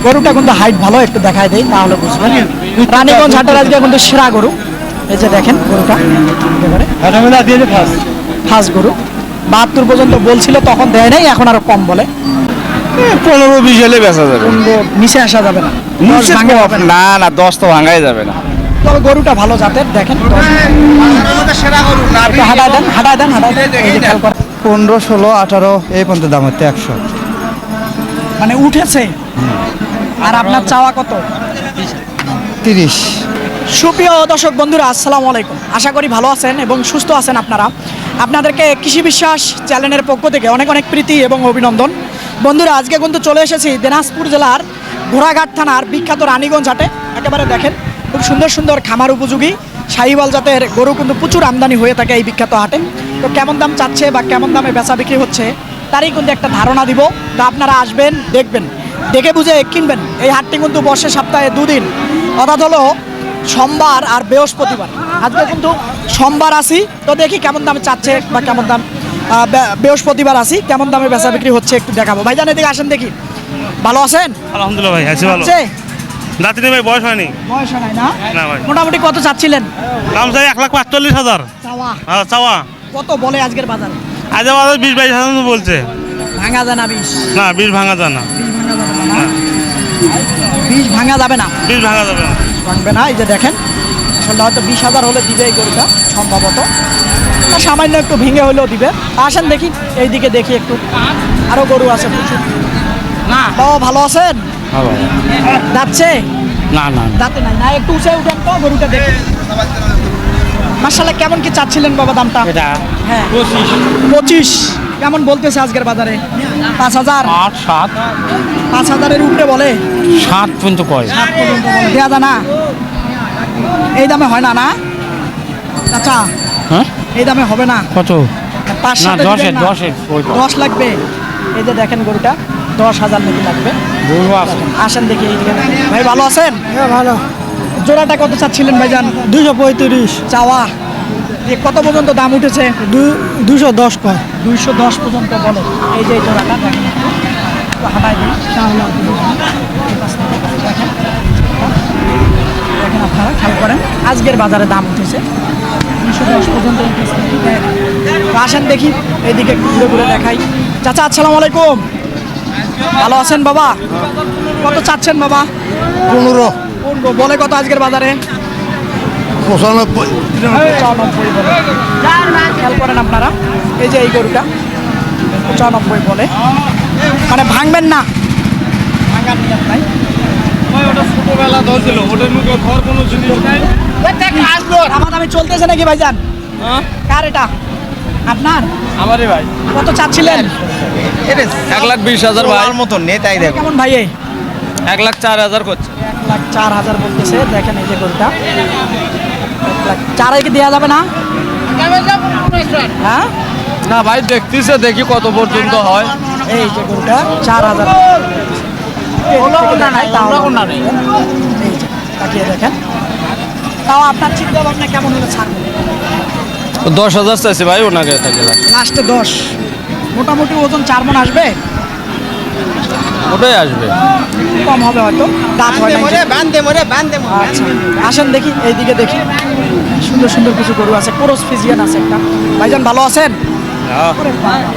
গরুটা কিন্তু হাইট ভালো, একটু দেখায় দেই তাহলে বুঝবেন। রানীগঞ্জ হাটের আজকে কিন্তু সেরা গরু। এই যে দেখেন গরুটা একেবারে ফার্স্ট গরু। 72 পর্যন্ত বলছিল, তখন দেয় নাই, এখন আরো কম বলে। 15-20 হলে বেচা যাবে। নিচে আসা যাবে না, 10 ভাঙা হবে না। না না, 10 তো ভাঙাই যাবে না। তবে গরুটা ভালো জাতের, দেখেন হাঁটায় দেন হাঁটায় দেন হাঁটায় দেন। এই যে খেয়াল করেন 15, 16, 18 এই পর্যন্ত দাম হচ্ছে 100। মানে উঠেছে। আর আপনার চাওয়া কত? 30। সুপ্রিয় দর্শক বন্ধুরা, আসসালামু আলাইকুম। আশা করি ভালো আছেন এবং সুস্থ আছেন আপনারা। আপনাদেরকে কৃষি বিশ্বাস চ্যানেলের পক্ষ থেকে অনেক অনেক প্রীতি এবং অভিনন্দন। বন্ধুরা, আজকে কিন্তু চলে এসেছি দিনাজপুর জেলার ঘোড়াঘাট থানার বিখ্যাত রানীগঞ্জ হাটে। একেবারে দেখেন খুব সুন্দর সুন্দর খামার উপযোগী শাহিওয়াল জাতের গরু কিন্তু প্রচুর আমদানি হয়ে থাকে এই বিখ্যাত হাটে। তো কেমন দাম চাচ্ছে বা কেমন দামে বেচা বিক্রি হচ্ছে তারই কিন্তু একটা ধারণা দিব। তো আপনারা আসবেন, দেখবেন, দেখে বুঝে কিনবেন। এই হাটটি কিন্তু বর্ষে সপ্তাহে 2 দিন, অর্থাৎ হলো সোমবার আর বৃহস্পতিবার। আজকে কিন্তু সোমবার আসি, তো দেখি কেমন দামে চাচ্ছে বা কেমন দাম। বৃহস্পতিবার আসি, কেমন দামে বেচা বিক্রি হচ্ছে একটু দেখাবো। ভাইজান এদিকে আসেন দেখি। ভালো আছেন? আলহামদুলিল্লাহ ভাই, আছি ভালো। দাঁতি নেই ভাই, বয়স হয়নি। বয়স নাই না? না ভাই। মোটামুটি কত চাচ্ছিলেন? দাম চাই 1,45,000। চাওয়া চাওয়া কত বলে আজকের বাজারে? আজ বাজার 20-22,000 বলছে। ভাঙা যায় না 20? না, 20 ভাঙা যায় না। 20 ভাঙা যাবে না। 20 ভাঙা যাবে না। ভাঙবে না। এই যে দেখেন, আসলে হয়তো 20,000 হলে দিবে এই গরুটা সম্ভবত, আর সামান্য একটু ভেঙে হলেও দিবে। আসেন দেখি, এইদিকে দেখি একটু, আরো গরু আছে প্রচুর। না বাবা, ভালো আছেন? যাচ্ছে না না দাঁতে নাই না, একটু উঁচে উঠেন তো গরুটা দেখে। মাশাআল্লাহ, কেমন কি চাচ্ছিলেন বাবা দামটা? হ্যাঁ 25। কেমন বলতেছে আজকের বাজারে? 5,000, 8, 7, 5,000-এর উপরে বলে। 7 পর্যন্ত কয়। 7 পর্যন্ত বলে, দেওয়া যায় না? এই দামে হয় না? না চাচা, হ্যাঁ এই দামে হবে না? কত? 5-7 না, 10 10 লাগবে। এই যে দেখেন গরুটা 10,000 নাকি লাগবে। গরু আছে। আসেন দেখি এইদিকে দেখেন। ভাই ভালো আছেন? হ্যাঁ ভালো। জোড়াটা কত চাচ্ছিলেন ভাইজান? 235। চাওয়া কত পর্যন্ত দাম উঠেছে? 210 কয়। 210 পর্যন্ত বলে। এই যে এই জোড়াটা দেখেন, একটু হাঁটাই দিন। দেখেন দেখেন আপনারা খেয়াল করেন, আজকের বাজারে দাম উঠেছে 210 পর্যন্ত উঠেছে। তো আসেন দেখি এইদিকে একটু ঘুরে ঘুরে দেখাই। চাচা আসসালামু আলাইকুম, ভালো আছেন বাবা? কত চাচ্ছেন বাবা? 15। বলে কত আজকের বাজারে? 95। 95 বলে। খেয়াল করেন আপনারা, এই যে এই গরুটা 95 বলে। মানে ভাঙবেন না, ভাঙার নিয়ম নাই। ছোটবেলা ধরছিল, ওটার মুখে ঘর কোনো জিনিস নাই। দামাদামি চলতেছে নাকি ভাইজান? কার এটা? আপনার? আমারই ভাই। কত চাচ্ছিলেন? 1,20,000 ভাই। আমার মতো নেই তাই দেখো। কেমন ভাই? 1,04,000 করছে। 1,04,000 বলতেছে। দেখেন এই যে গরুটা 1,04,000 কি দেওয়া যাবে না? হ্যাঁ না ভাই, দেখতেছে, দেখি কত পর্যন্ত হয়। এই যে গরুটা 4,000। এই যে তাকিয়ে দেখেন। তাও আপনার চিন্তা ভাবনা কেমন হলে ছাড়বেন? 10,000 চাইছে ভাই, ওনাকে থাকে লাস্টে 10। মোটামুটি ওজন 4 মণ আসবে, ওটাই আসবে। একটু কম হবে হয়তো, দাঁত হয় না। আচ্ছা আসেন দেখি এইদিকে দেখি, সুন্দর সুন্দর কিছু গরু আছে। ক্রস ফিজিয়ান আছে একটা। ভাইজান ভালো আছেন? ওরে বাবা।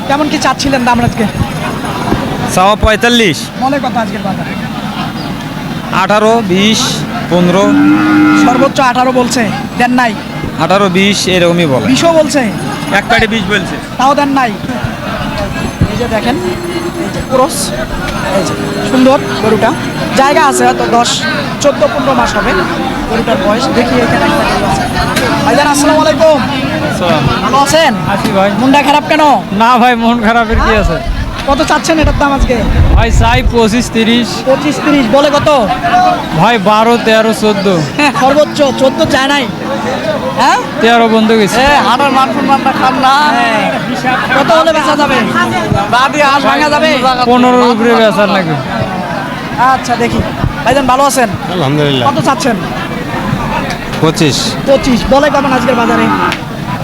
কেমন কি চাচ্ছিলেন দাম আজকে? 45, মনে কথা আজকের বাজারে 18, 20, 15, সর্বোচ্চ 18 বলছে, দেন নাই? 18, 20 এরকমই বলে। 20ও বলছে, এক কাটে 20 বলছে। তাও দেন নাই? এই যে দেখেন, এই যে ক্রস, এই যে সুন্দর গরুটা। জায়গা আছে হয়তো 10, 14, 15 মাস হবে গরুটার বয়স। দেখি এখানে একটা গরু আছে। ভাইজান আসসালামু আলাইকুম, ভালো আছেন? আছি ভাই। মনটা খারাপ কেন? না ভাই, মন খারাপের কি আছে? কত চাচ্ছেন এটার দাম আজকে? ভাই চাই 25, 30। 25, 30 বলে কত? ভাই 12, 13, 14। হ্যাঁ সর্বোচ্চ 14 চায় নাই। হ্যাঁ 13 বন্ধ গেছে। হাটার মান সম্মানটা খান না। কত হলে বেচা যাবে? হাঁস ভাঙা যাবে? 15 উপরে বেচার নাকি? আচ্ছা দেখি। ভাইজান ভালো আছেন? আলহামদুলিল্লাহ। কত চাচ্ছেন? 25, 25 বলে কেমন আজকের বাজারে?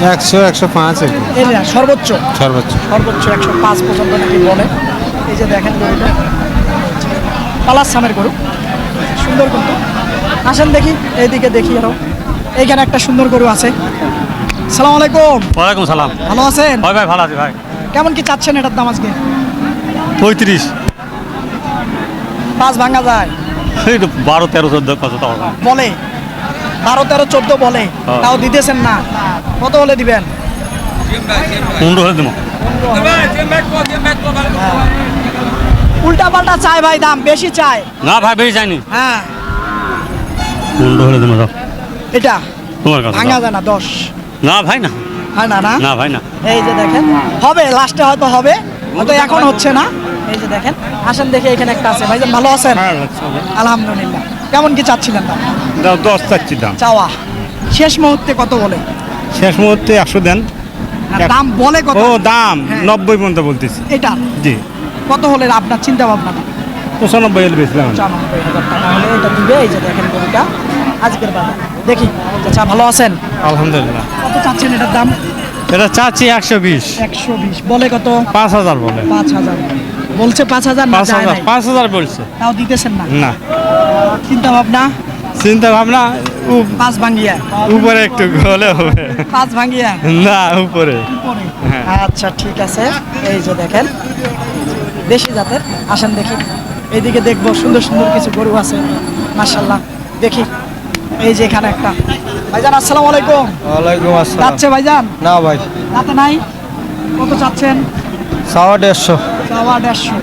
100, 105 এই যে সর্বোচ্চ সর্বোচ্চ। 105 পর্যন্ত নাকি বলে। এই যে দেখেন গরুটা পালার সামের গরু, সুন্দর কিন্তু। আসেন দেখি, এইদিকে দেখি আরো। এইখানে একটা সুন্দর গরু আছে। সালাম আলাইকুম। ওয়ালাইকুম সালাম। ভালো আছেন? হয় ভাই, ভালো আছি ভাই। কেমন কি চাচ্ছেন এটার দাম আজকে? 35, 5 ভাঙা যায় এই তো 12, 13, 14 কত টাকা? বলে, 12, 13, 14 বলে, হ্যাঁ। তাও দিতেছেন না। কত হলে দিবেন? 15 হলে দেবো। উল্টা পাল্টা চায় ভাই, দাম বেশি চায়। না ভাই, বেশি চাইনি। হ্যাঁ 15 হলে দেবো। দাও এটা তোমার কাছে ভাঙা দাও। যায় না 10। না ভাই, না হয় না না? না ভাই, না। এই যে দেখেন, হবে লাস্টে হয়তো হবে, হয়তো এখন হচ্ছে না। এই যে দেখেন, আসেন দেখে এখানে একটা আছে। ভাইজান ভালো আছেন? আলহামদুলিল্লাহ। কেমন কি চাচ্ছিলেন দাম? দাও 10 চাচ্ছি দাম। চাওয়া শেষ মুহূর্তে কত বলে? শেষ মুহূর্তে 100 দেন। না, দাম বলে কত? ও দাম হ্যাঁ। 90 পর্যন্ত বলতেছি। এটা জি, কত হলে আপনার চিন্তা ভাবনা? 95 হলে বেচলাম। 95,000 টাকা হলে এটা দিবে। এই যে দেখেন গরুটা আজকের বাজার দেখি। আচ্ছা ভালো আছেন? আলহামদুলিল্লাহ। কত চাচ্ছেন এটার দাম? এটা চাচ্ছি 120। 120 বলে কত? 5000 বলে। 5000 বলছে। 5000 না যায় 5000, নাই? 5000 বলছে। তাও দিতেছেন না? না, চিন্তা ভাবনা চিন্তা ভাবনা 5 ভাঙিয়া, উপরে একটু হলে হবে। 5 ভাঙিয়া না, উপরে। উপরে। হ্যাঁ। আচ্ছা ঠিক আছে। এই যে দেখেন দেশি জাতের। আসেন দেখি, এইদিকে দেখবো সুন্দর সুন্দর কিছু গরু আছে মাশাআল্লাহ। দেখি এই যে এখানে একটা। ভাইজান আসসালামু আলাইকুম। ওয়ালাইকুম আসসালাম। যাচ্ছে ভাইজান? না ভাই, রাতে নাই? কত চাচ্ছেন? 150। চাওয়া 150।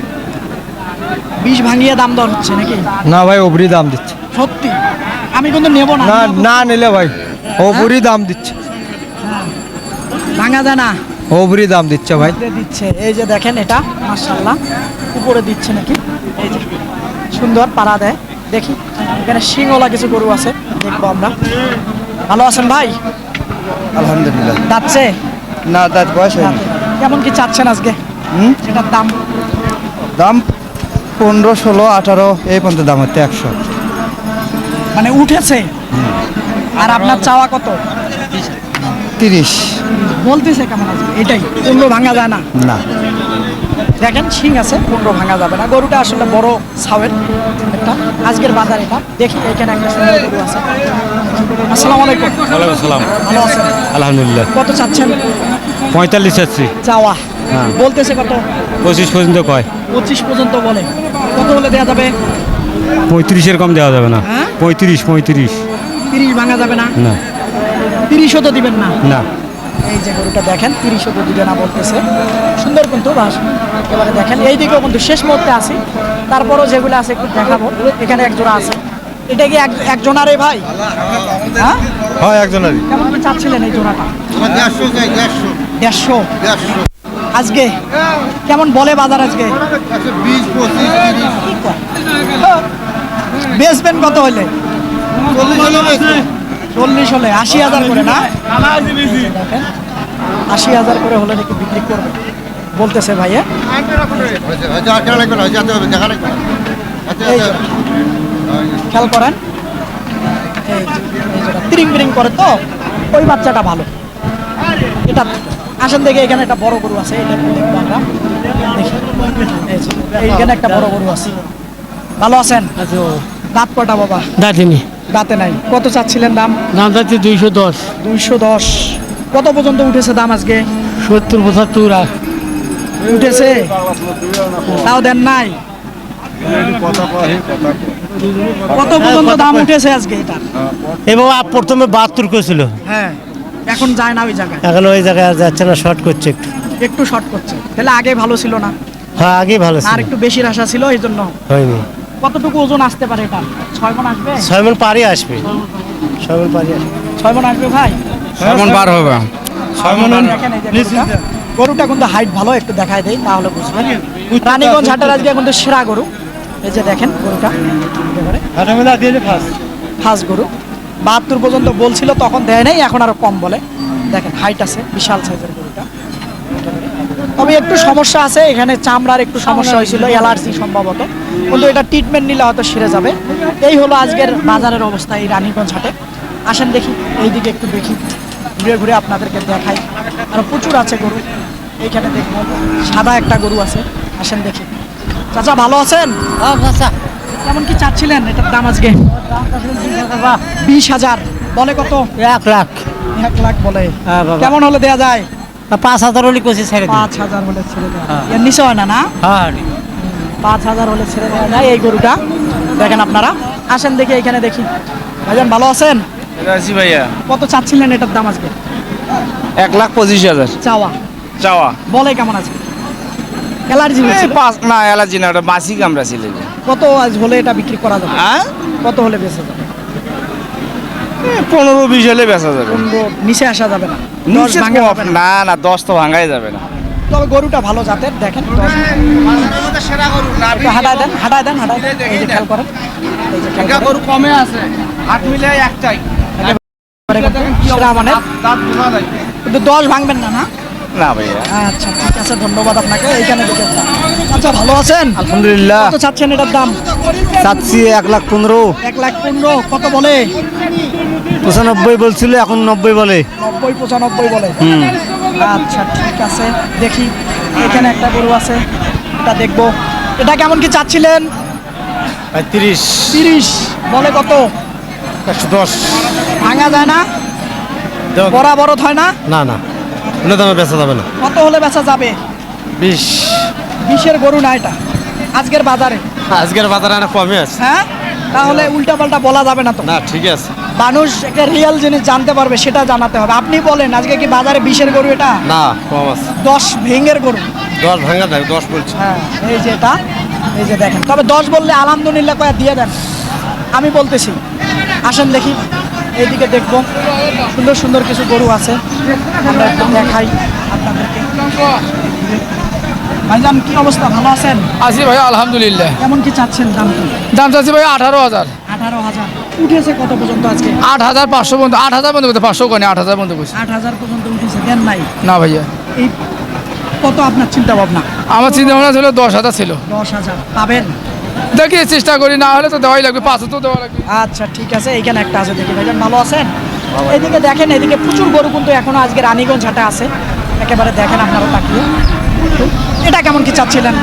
20 ভাঙিয়ে দাম দর হচ্ছে নাকি? না ভাই, ওপরি দাম দিচ্ছে। সত্যি? আমি কিন্তু নেব না। না না নিলে ভাই, ওপরি দাম দিচ্ছে। ভাঙা যায় না? ওপরি দাম দিচ্ছে ভাই। উপরে দিচ্ছে। এই যে দেখেন এটা মাশাআল্লাহ উপরে দিচ্ছে নাকি? এই যে সুন্দর পাড়া দেয়। দেখি এখানে শিংওয়ালা কিছু গরু আছে, দেখবো আমরা। ভালো আছেন ভাই? আলহামদুলিল্লাহ। যাচ্ছে? না, দাঁত বয়স হয়নি। কেমন কি চাচ্ছেন আজকে এটার দাম? দাম 15, 16, 18 এই পর্যন্ত দাম হচ্ছে 100। মানে উঠেছে? আর আপনার চাওয়া কত? 30। বলতেছে কেমন আছে এটাই? 15 ভাঙা যায় না? না, দেখেন শিং আছে, 15 ভাঙা যাবে না। গরুটা আসলে বড় ছাওয়ের একটা। আজকের বাজার এটা। দেখি এখানে একটা সুন্দর গরু আছে। আসসালামু আলাইকুম। ওয়ালাইকুম আসসালাম। ভালো আছেন? আলহামদুলিল্লাহ। কত চাচ্ছেন? 45 চাচ্ছি। চাওয়া হ্যাঁ। বলতেছে কত? 25 পর্যন্ত কয়। 25 পর্যন্ত বলে। কত হলে দেওয়া যাবে? 35 কম দেওয়া যাবে না। হ্যাঁ? 35। 30 ভাঙা যাবে না? না 30ও তো দিবেন না? না। এই যে গরুটা দেখেন, 30ও তো দিবে না বলতেছে। সুন্দর কিন্তু বাস। এবারে দেখেন এই দিকেও কিন্তু শেষ মুহূর্তে আছি, তারপরও যেগুলো আছে একটু দেখাবো। এখানে এক জোড়া আছে। এটা কি এক জোড়ারে ভাই? হ্যাঁ, হয় একজনেরই। কেমন কি চাচ্ছিলেন এই জোড়াটা? 150। আজকে কেমন বলে বাজার আজকে? 20, 25, 30, কি কয়? বেচবেন কত হইলে? 40 হলে 80,000 করে না? দেখেন 80,000 করে হলে নাকি বিক্রি করবে বলতেছে ভাইয়া। এই যে, খেয়াল করেন এই যে, তিরিং বিরিং করে তো ওই বাচ্চাটা ভালো। এটা আসেন দেখে, এখানে একটা বড় গরু আছে, এটা একটু দেখবো আমরা। দেখি এই যে, এইখানে একটা বড় গরু আছে। ভালো আছেন? দাঁত কটা বাবা? দাঁতিনি দাঁতে নাই। কত চাচ্ছিলেন দাম? দাম যাচ্ছে 210, 210। কত পর্যন্ত উঠেছে দাম আজকে? 70, 75 উঠেছে, তাও দেন নাই? কত পর্যন্ত দাম উঠেছে আজকে এটা? এবং প্রথমে 72 করেছিল, হ্যাঁ, এখন যায় না ওই জায়গায়, এখন ওই জায়গায় আর যাচ্ছে না, শর্ট করছে একটু। একটু শর্ট করছে। তাহলে আগে ভালো ছিল না? হ্যাঁ, আগেই ভালো আর ছিল, একটু বেশির আশা ছিল এই জন্য। হয়নি। কতটুকু ওজন আসতে পারে এটা? 6 মণ আসবে? 6 মণ পারি আসবে, 6 মণ পারি আসবে। 6 মণ আসবে ভাই? 6 মণ বার হবে। 6 মণ। দেখেন এই যে গরুটা। গরুটা কিন্তু হাইট ভালো, একটু দেখাই দেই তাহলে বুঝবেন। রানীগঞ্জ হাটের আজকে কিন্তু সেরা গরু। এই যে দেখেন গরুটা একেবারে ফার্স্ট গরু। 72 পর্যন্ত বলছিল, তখন দেয় নাই, এখন আরো কম বলে। দেখেন হাইট আছে, বিশাল সাইজের গরুটা। তবে একটু সমস্যা আছে এখানে, চামড়ার একটু সমস্যা হয়েছিল, অ্যালার্জি সম্ভবত, কিন্তু এটা ট্রিটমেন্ট নিলে হয়তো সেরে যাবে। এই হলো আজকের বাজারের অবস্থা এই রানীগঞ্জ হাটে। আসেন দেখি এইদিকে একটু দেখি, ঘুরে ঘুরে আপনাদেরকে দেখাই। আর প্রচুর আছে গরু এইখানে, দেখবো সাদা একটা গরু আছে। আসেন দেখি। চাচা ভালো আছেন? কেমন কি চাচ্ছিলেন এটার দাম আজকে? 20,000 বলে কত? 1 লাখ 1 লাখ বলে। হ্যাঁ বাবা। কেমন হলে দেয়া যায়? 5,000 হলে কইছে ছেড়ে দিন 5,000 হলে ছেড়ে দেওয়া এর নিচে হয় না না? হ্যাঁ 5,000 হলে ছেড়ে দেওয়া যায় এই গরুটা। দেখেন আপনারা, আসেন দেখি এখানে দেখি। ভাইজান ভালো আছেন? আছি ভাইয়া কত চাচ্ছিলেন এটার দাম আজকে? 1,25,000 চাওয়া চাওয়া বলে কেমন আছে? অ্যালার্জি হয়েছিল? না অ্যালার্জি না ওটা মাসি কামড়া ছিল কত আজ হলে এটা বিক্রি করা যাবে? হ্যাঁ কত হলে বেচা যাবে? 15-20 হলে বেচা যাবে 15 নিচে আসা যাবে না? 10 নিচে ভাঙা যাবে না? না না 10 তো ভাঙাই যাবে না তবে গরুটা ভালো জাতের, দেখেন 10 একটু হাঁটায় দেন হাঁটায় দেন হাঁটায় দেন। এই যে খেয়াল করেন, এই যে খেয়াল করেন। কমে আছে 8 মিলে একটাই সেরা মানের। দাঁত বোঝা যায় কিন্তু 10 ভাঙবেন না না? না ভাইয়া আচ্ছা ঠিক আছে, ধন্যবাদ আপনাকে। এইখানে দেখে আচ্ছা ভালো আছেন? আলহামদুলিল্লাহ। কত চাচ্ছেন এটার দাম? চাচ্ছি 1,15,000। 1,15,000 কত বলে? 95 বলছিল, এখন 90 বলে। 90-95 বলে। আচ্ছা ঠিক আছে, দেখি এখানে একটা গরু আছে, এটা দেখবো। এটা কেমন কি চাচ্ছিলেন? 30 30 বলে কত? 110 ভাঙা যায় না? বরাবর হয় না? না না এগুলো দামে বেচা যাবে না কত হলে বেচা যাবে? 20 20-এর গরু না এটা আজকের বাজারে? আজকের বাজারে না কমে আছে হ্যাঁ, তাহলে উল্টাপাল্টা বলা যাবে না তো। না ঠিক আছে মানুষ একটা রিয়েল জিনিস জানতে পারবে, সেটা জানাতে হবে। আপনি বলেন আজকে কি বাজারে 20-এর গরু এটা? না কম আছে 10 ভেঙের গরু। 10 ভাঙা দেয় 10 বলছি হ্যাঁ এই যে এটা, এই যে দেখেন। তবে 10 বললে আলহামদুলিল্লাহ কয়া দিয়ে দেন, আমি বলতেছি। আসেন দেখি এইদিকে দেখবো, সুন্দর সুন্দর কিছু গরু আছে, আমরা একটু দেখাই আপনাদেরকে। ভাইজান কি অবস্থা, ভালো আছেন? আছি ভাই আলহামদুলিল্লাহ। কেমন কি চাচ্ছেন দাম? কি দাম চাচ্ছি ভাই 18,000। 18,000 উঠেছে কত পর্যন্ত আজকে? 8,500 পর্যন্ত, 8,000 পর্যন্ত করতে 500 করে 8,000 পর্যন্ত করছি। 8,000 পর্যন্ত উঠেছে, দেন নাই? না ভাইয়া, এই কত আপনার চিন্তা ভাবনা? আমার চিন্তা ভাবনা ছিল 10,000 ছিল। 10,000 পাবেন? দেখি চেষ্টা করি, না হলে তো দেওয়াই লাগবে, 500 তো দেওয়া লাগবে। আচ্ছা ঠিক আছে, এইখানে একটা আছে দেখি। ভাইজান ভালো আছেন? এদিকে দেখেন, এদিকে প্রচুর গরু কিন্তু এখনো আজকে রানীগঞ্জ হাটে আছে, একেবারে দেখেন আপনারা তাকিয়ে। এটা কেমন কি চাচ্ছিলেন?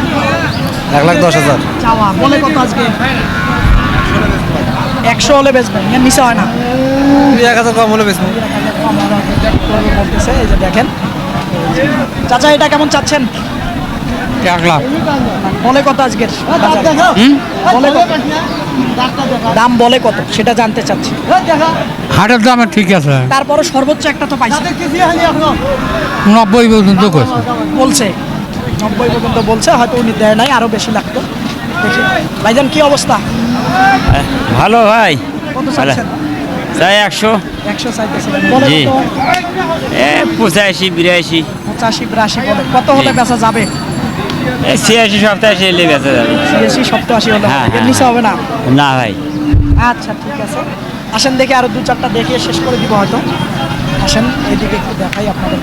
1,10,000। চাওয়া বলে কত আজকে? 100 হলে বেচবেন, এর নিচে হয় না? 1,000 কম হলে বেশি। বলতেছে, এই যে দেখেন। চাচা এটা কেমন চাচ্ছেন? 1 লাখ। বলে কত আজকের বলে কত? দাম বলে কত সেটা জানতে চাচ্ছি। হাটের দামে ঠিক আছে, তারপরে সর্বোচ্চ একটা তো পাইছে, 90 পর্যন্ত করছে। বলছে 90 পর্যন্ত বলছে, হয়তো উনি দেয় নাই, আরো বেশি লাগতো। দেখি ভাইজান কি অবস্থা? ভালো ভাই, কত চাচ্ছেন? চাই 100, 100 চাইতেছিলেন, বলে জি। কত? 85, 82, 85-82 বলে। কত হলে জি। বেচা যাবে? 86, 87 এলে বেঁচে যাবে। 86-87 হলে হ্যাঁ, এর হ্যাঁ, নিচে হবে না? না ভাই, আচ্ছা ঠিক আছে, আসেন দেখি আরো 2-4টা দেখিয়ে শেষ করে দিব হয়তো। আসেন এদিকে একটু দেখাই আপনাদের,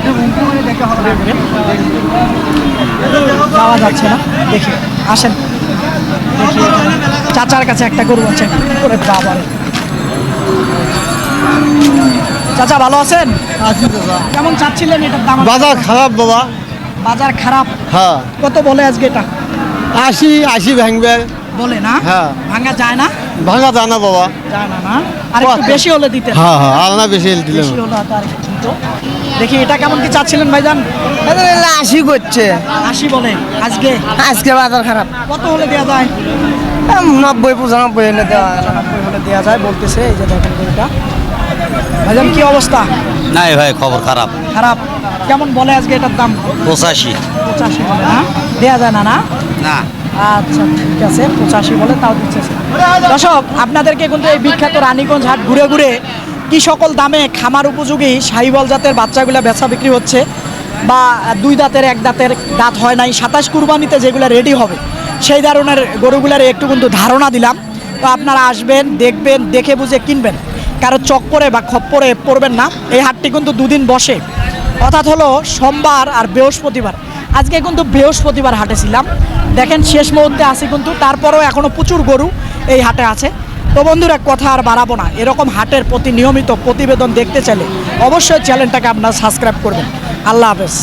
যাওয়া যাচ্ছে না, দেখি আসেন দেখি। চাচার কাছে একটা গরু আছে, করে বাবা রে। চাচা ভালো আছেন? কেমন চাচ্ছিলেন এটার দাম? বাজার খারাপ বাবা বাজার খারাপ? হ্যাঁ কত বলে আজকে এটা? 80 ভাঙবে বলে না? হ্যাঁ। ভাঙা যায় না? ভাঙা জানা বাবা যায় না না? আর একটু বেশি হলে দিতেন। হ্যাঁ হ্যাঁ আর না বেশি দিলাম বেশি হলো তো আর কি চিন্তা। দেখি এটা কেমন কি চাচ্ছিলেন ভাইজান? 80 করছে। 80 বলে আজকে? আজকে বাজার খারাপ। কত হলে দেওয়া যায়? 90-95 এনে দেওয়া। 95 হলে দেওয়া যায় বলতেছে। এই যে দেখেন গরুটা। ভাইজান কি অবস্থা? নাই ভাই খবর খারাপ। খারাপ? কেমন বলে আজকে এটার দাম? 85, 85 বলে না? দেওয়া যায় না? না না আচ্ছা ঠিক আছে, 85 বলে তাও দিচ্ছে। দর্শক আপনাদেরকে কিন্তু এই বিখ্যাত রানীগঞ্জ হাট ঘুরে ঘুরে কি সকল দামে খামার উপযোগী শাহিওয়াল জাতের বাচ্চাগুলো বেচা বিক্রি হচ্ছে, বা 2 দাঁতের 1 দাঁতের দাঁত হয় নাই 27 কুরবানিতে যেগুলো রেডি হবে, সেই ধরনের গরুগুলার একটু কিন্তু ধারণা দিলাম। তো আপনারা আসবেন, দেখবেন, দেখে বুঝে কিনবেন, কারো চক্করে বা খপ্পরে পড়বেন না। এই হাটটি কিন্তু 2 দিন বসে, অর্থাৎ হলো সোমবার আর বৃহস্পতিবার। আজকে কিন্তু বৃহস্পতিবার হাটে ছিলাম, দেখেন শেষ মুহূর্তে আসি কিন্তু, তারপরেও এখনও প্রচুর গরু এই হাটে আছে। তো বন্ধুরা কথা আর বাড়াবো না, এরকম হাটের প্রতি নিয়মিত প্রতিবেদন দেখতে চাইলে অবশ্যই চ্যানেলটাকে আপনারা সাবস্ক্রাইব করবেন। আল্লাহ হাফেজ।